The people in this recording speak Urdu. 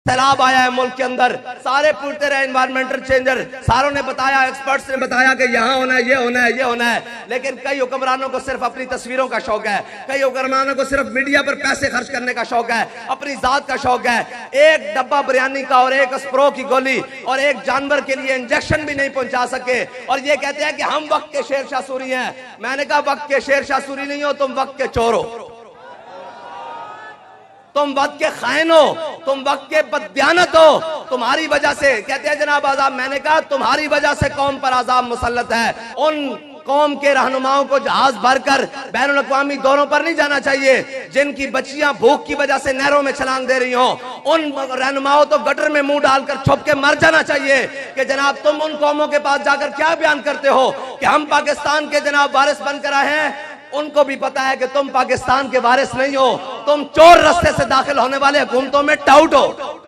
سیلاب آیا ہے ملک کے اندر، سارے پوچھتے رہے انوائرمنٹل چینجر، ساروں نے بتایا، ایکسپرٹس نے بتایا کہ یہاں ہونا ہے، یہ ہونا ہے، یہ ہونا ہے، لیکن کئی حکمرانوں کو صرف اپنی تصویروں کا شوق ہے، کئی حکمرانوں کو صرف میڈیا پر پیسے خرچ کرنے کا شوق ہے، اپنی ذات کا شوق ہے۔ ایک ڈبہ بریانی کا اور ایک اسپرو کی گولی اور ایک جانور کے لیے انجیکشن بھی نہیں پہنچا سکے، اور یہ کہتے ہیں کہ ہم وقت کے شیر شاہ سوری ہیں۔ میں نے کہا وقت کے شیر شاہ سوری نہیں ہو، تم وقت کے چور ہو، تم وقت کے خائن ہو، تم وقت کے بددیانت ہو۔ تمہاری وجہ سے کہتے ہیں جناب عذاب، میں نے کہا تمہاری وجہ سے قوم پر عذاب مسلط ہے۔ ان قوم کے رہنماؤں کو جہاز بھر کر بین الاقوامی دوروں پر نہیں جانا چاہیے، جن کی بچیاں بھوک کی وجہ سے نہروں میں چھلانگ دے رہی ہوں۔ ان رہنماؤں تو گٹر میں منہ ڈال کر چھپ کے مر جانا چاہیے کہ جناب تم ان قوموں کے پاس جا کر کیا بیان کرتے ہو کہ ہم پاکستان کے جناب وارث بن کر آئے ہیں۔ ان کو بھی پتا ہے کہ تم پاکستان کے وارث نہیں ہو، تم چور رستے سے داخل ہونے والے حکومتوں میں ٹاؤٹ ہو۔